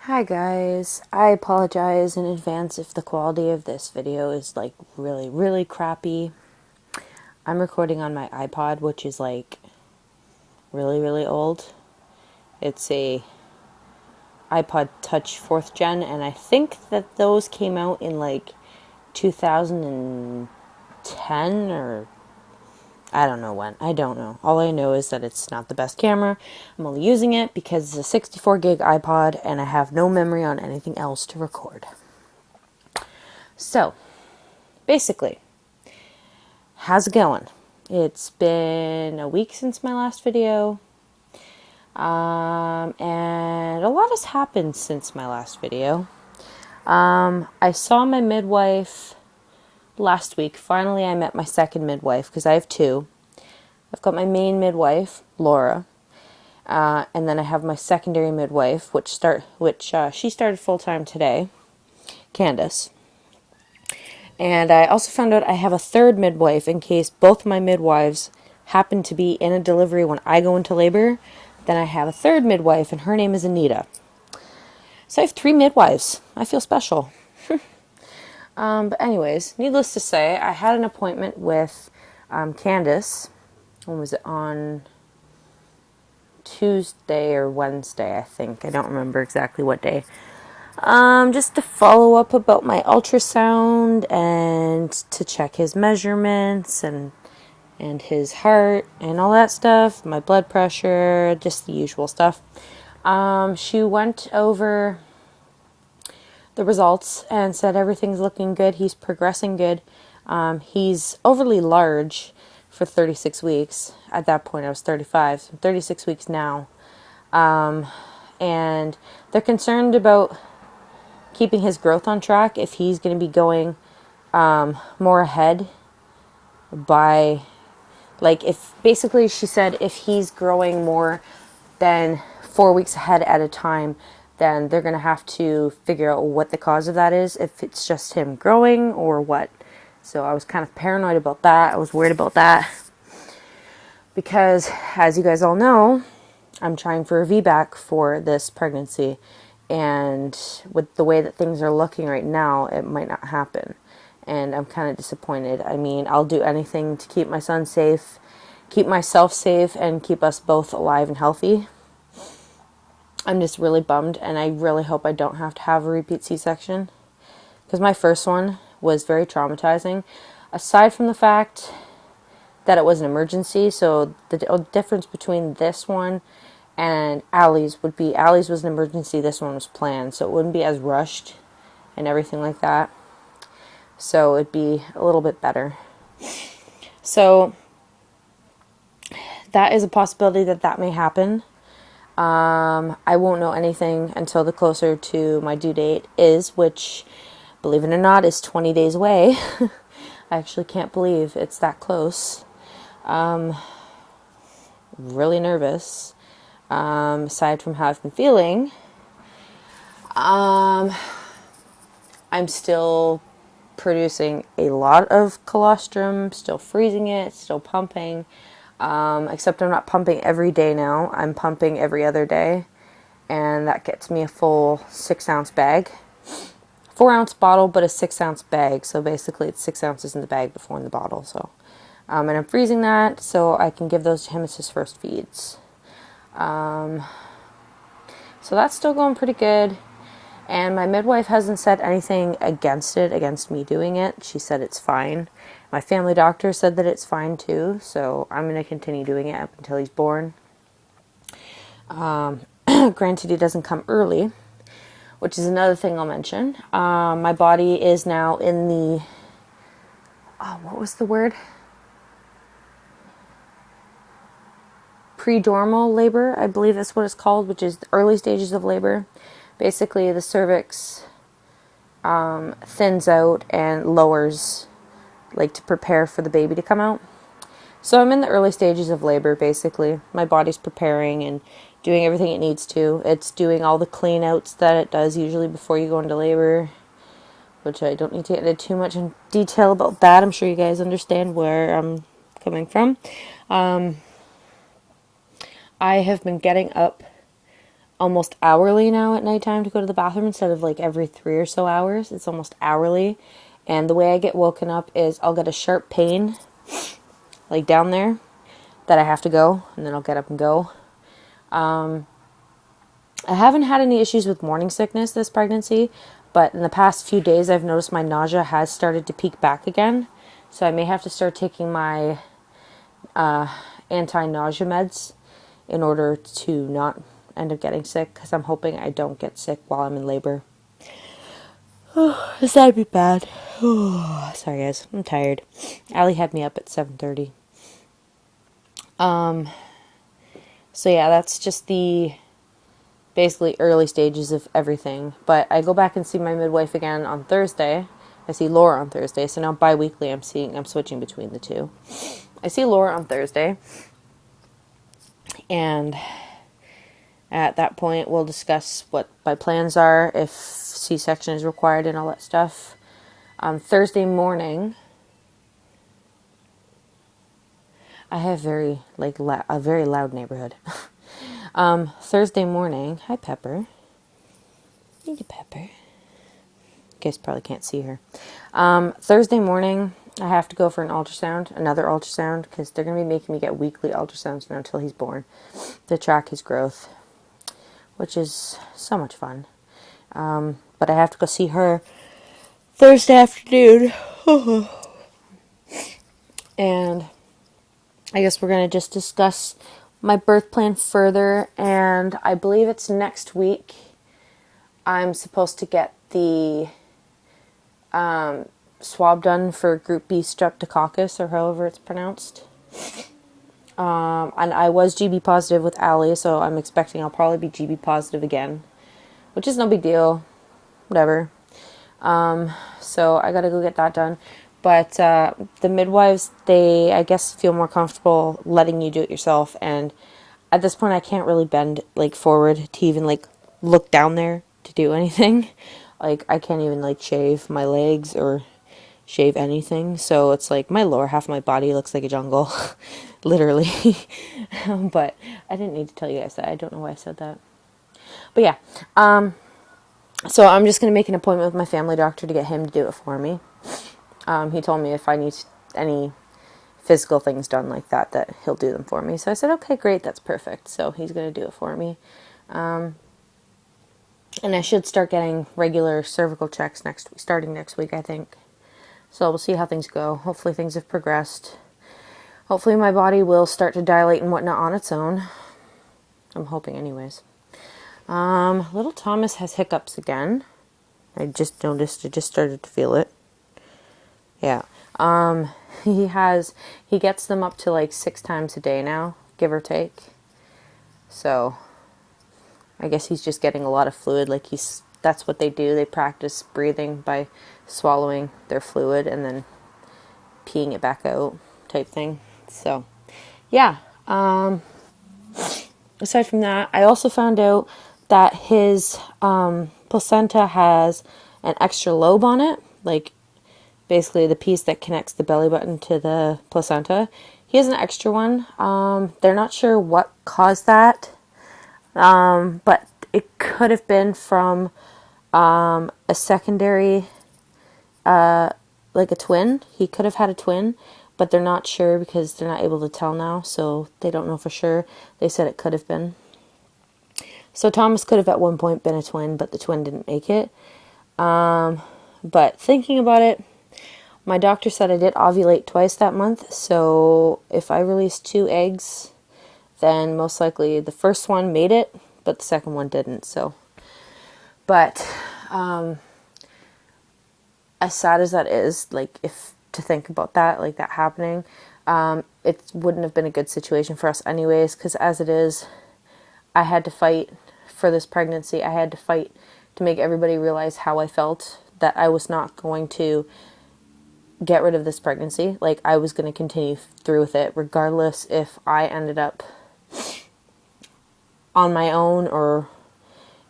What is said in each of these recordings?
Hi guys, I apologize in advance if the quality of this video is like really crappy. I'm recording on my iPod, which is like really old. It's a iPod Touch 4th gen, and I think that those came out in like 2010 or I don't know when. I don't know. All I know is that it's not the best camera. I'm only using it because it's a 64 gig iPod and I have no memory on anything else to record. So, basically, how's it going? It's been a week since my last video, and a lot has happened since my last video. I saw my midwife last week. Finally, I met my second midwife because I have two. I've got my main midwife, Laura, and then I have my secondary midwife, which she started full time today, Candace. And I also found out I have a third midwife in case both my midwives happen to be in a delivery when I go into labor. Then I have a third midwife, and her name is Anita. So I have 3 midwives. I feel special. But anyways, needless to say, I had an appointment with Candace. When was it? On Tuesday or Wednesday, I think. I don't remember exactly what day. Just to follow up about my ultrasound and to check his measurements and his heart and all that stuff, my blood pressure, just the usual stuff. She went over the results and said everything's looking good. He's progressing good. He's overly large for 36 weeks. At that point, I was 35, so I'm 36 weeks now. And they're concerned about keeping his growth on track if he's going to be going more ahead by, like, if basically she said if he's growing more than 4 weeks ahead at a time, then they're going to have to figure out what the cause of that is, if it's just him growing or what. So I was kind of paranoid about that. I was worried about that because, as you guys all know, I'm trying for a VBAC for this pregnancy. And with the way that things are looking right now, it might not happen. And I'm kind of disappointed. I mean, I'll do anything to keep my son safe, keep myself safe, and keep us both alive and healthy. I'm just really bummed, and I really hope I don't have to have a repeat C-section. Because my first one was very traumatizing. Aside from the fact that it was an emergency, so the difference between this one and Allie's would be Allie's was an emergency, this one was planned, so it wouldn't be as rushed and everything like that. So it'd be a little bit better. So that is a possibility that may happen. I won't know anything until the closer to my due date is, which, believe it or not, is 20 days away. I actually can't believe it's that close. Really nervous. Aside from how I've been feeling, I'm still producing a lot of colostrum, still freezing it, still pumping, except I'm not pumping every day now. I'm pumping every other day, and that gets me a full 6-ounce bag. 4-ounce bottle, but a 6-ounce bag, so basically it's 6 ounces in the bag before in the bottle, so. And I'm freezing that so I can give those to him as his first feeds. So that's still going pretty good, and my midwife hasn't said anything against me doing it. She said it's fine. My family doctor said that it's fine too, so I'm going to continue doing it up until he's born. Granted, he doesn't come early, which is another thing I'll mention. My body is now in the, what was the word? Prodromal labor, I believe that's what it's called, which is the early stages of labor. Basically, the cervix thins out and lowers, like to prepare for the baby to come out. So I'm in the early stages of labor, basically. My body's preparing and doing everything it needs to. It's doing all the clean outs that it does usually before you go into labor, which I don't need to get into too much in detail about that. I'm sure you guys understand where I'm coming from. I have been getting up almost hourly now at nighttime to go to the bathroom instead of like every 3 or so hours. It's almost hourly. And the way I get woken up is I'll get a sharp pain like down there that I have to go, and then I'll get up and go. I haven't had any issues with morning sickness this pregnancy, but in the past few days I've noticed my nausea has started to peak back again. So I may have to start taking my anti-nausea meds in order to not end up getting sick, because I'm hoping I don't get sick while I'm in labor. Oh, this would be bad. Oh, sorry guys, I'm tired. Allie had me up at 7:30. So yeah, that's just the basically early stages of everything. But I go back and see my midwife again on Thursday. I see Laura on Thursday. So now bi-weekly I'm switching between the two. I see Laura on Thursday. And at that point we'll discuss what my plans are, if C-section is required and all that stuff. Thursday morning, I have a very loud neighborhood. Thursday morning, hi Pepper. Hey Pepper. You guys probably can't see her. Thursday morning, I have to go for another ultrasound, because they're going to be making me get weekly ultrasounds now until he's born to track his growth, which is so much fun. But I have to go see her Thursday afternoon. And I guess we're going to just discuss my birth plan further, and I believe it's next week I'm supposed to get the swab done for group B streptococcus, or however it's pronounced. And I was GB positive with Allie, so I'm expecting I'll probably be GB positive again, which is no big deal. Whatever. So I gotta go get that done. But the midwives, they, I guess, feel more comfortable letting you do it yourself. And at this point, I can't really bend, like, forward to even, like, look down there to do anything. Like, I can't even, like, shave my legs or shave anything. So it's like my lower half of my body looks like a jungle. Literally. But I didn't need to tell you guys that. I don't know why I said that. But yeah. So I'm just going to make an appointment with my family doctor to get him to do it for me. He told me if I need any physical things done like that, that he'll do them for me. So I said, okay, great, that's perfect. So he's going to do it for me. And I should start getting regular cervical checks starting next week, I think. So we'll see how things go. Hopefully things have progressed. Hopefully my body will start to dilate and whatnot on its own. I'm hoping anyways. Little Thomas has hiccups again. I just noticed, I just started to feel it. Yeah. He gets them up to like 6 times a day now, give or take. So I guess he's just getting a lot of fluid. Like that's what they do. They practice breathing by swallowing their fluid and then peeing it back out type thing. So yeah. Aside from that, I also found out that his placenta has an extra lobe on it, like basically the piece that connects the belly button to the placenta. He has an extra one. They're not sure what caused that, but it could have been from a secondary, like a twin. He could have had a twin, but they're not sure because they're not able to tell now, so they don't know for sure. They said it could have been. So Thomas could have at one point been a twin, but the twin didn't make it. But thinking about it, my doctor said I did ovulate twice that month, so if I released 2 eggs, then most likely the first one made it, but the second one didn't. So, but as sad as that is, like if to think about that, like that happening, it wouldn't have been a good situation for us anyways, because as it is, I had to fight for this pregnancy. I had to fight to make everybody realize how I felt, that I was not going to get rid of this pregnancy. Like, I was going to continue through with it, regardless if I ended up on my own or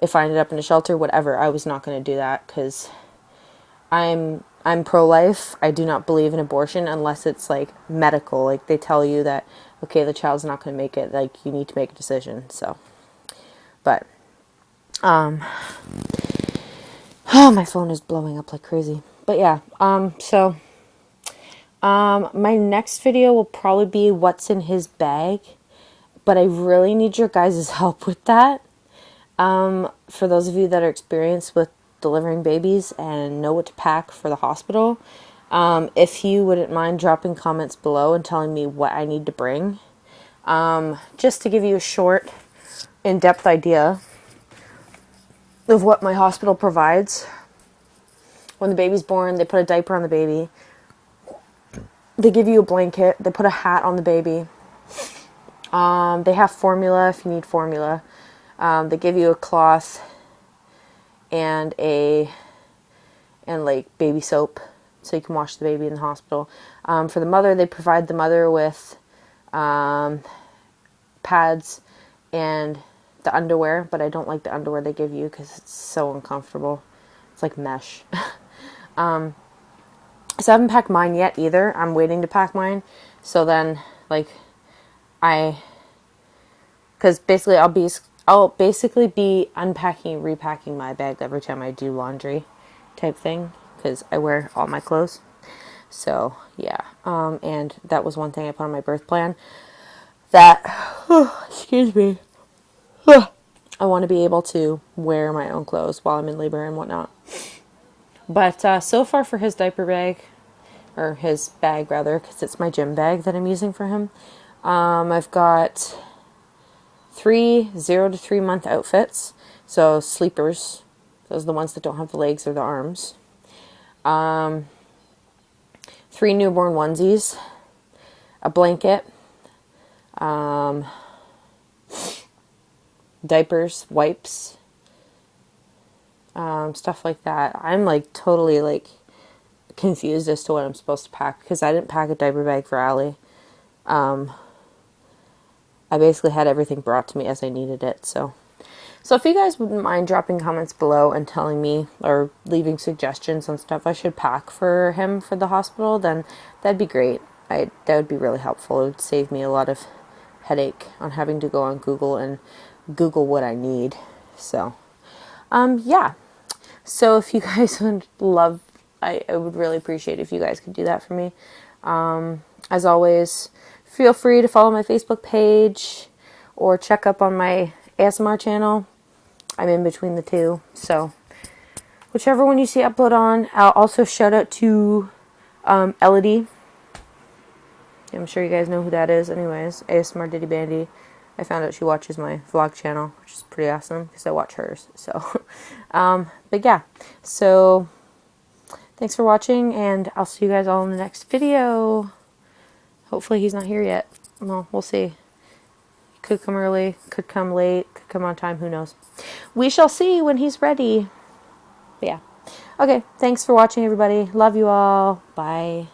if I ended up in a shelter, whatever. I was not going to do that, because I'm pro-life. I do not believe in abortion unless it's like medical. Like they tell you that, okay, the child's not going to make it. Like you need to make a decision. So, but Um, oh, my phone is blowing up like crazy. But yeah, my next video will probably be what's in his bag, but I really need your guys' help with that. For those of you that are experienced with delivering babies and know what to pack for the hospital, if you wouldn't mind dropping comments below and telling me what I need to bring, just to give you a short, in-depth idea of what my hospital provides. When the baby's born, they put a diaper on the baby. They give you a blanket. They put a hat on the baby. They have formula if you need formula. They give you a cloth and like baby soap so you can wash the baby in the hospital. For the mother, they provide the mother with pads and the underwear, but I don't like the underwear they give you because it's so uncomfortable. It's like mesh. So I haven't packed mine yet either. I'm waiting to pack mine. So then, like, because basically I'll basically be unpacking and repacking my bag every time I do laundry type thing, because I wear all my clothes. So yeah, and that was one thing I put on my birth plan, that excuse me, I want to be able to wear my own clothes while I'm in labor and whatnot. But so far for his diaper bag, or his bag rather, because it's my gym bag that I'm using for him, I've got 3 0 to 3 month outfits. So sleepers, those are the ones that don't have the legs or the arms. 3 newborn onesies, a blanket, diapers, wipes, stuff like that. I'm like totally like confused as to what I'm supposed to pack, because I didn't pack a diaper bag for Allie. I basically had everything brought to me as I needed it. So if you guys wouldn't mind dropping comments below and telling me or leaving suggestions on stuff I should pack for him for the hospital, then that'd be great. That would be really helpful. It would save me a lot of headache on having to go on Google and Google what I need. So, yeah. So if you guys would love, I would really appreciate if you guys could do that for me. As always, feel free to follow my Facebook page or check up on my ASMR channel. I'm in between the two, so whichever one you see upload on. I'll also shout out to Elodie. I'm sure you guys know who that is. Anyways, ASMR Diddy Bandy. I found out she watches my vlog channel, which is pretty awesome because I watch hers. So, but yeah. So, thanks for watching, and I'll see you guys all in the next video. Hopefully he's not here yet. Well, we'll see. Could come early, could come late, could come on time, who knows. We shall see when he's ready. But yeah. Okay, thanks for watching, everybody. Love you all. Bye.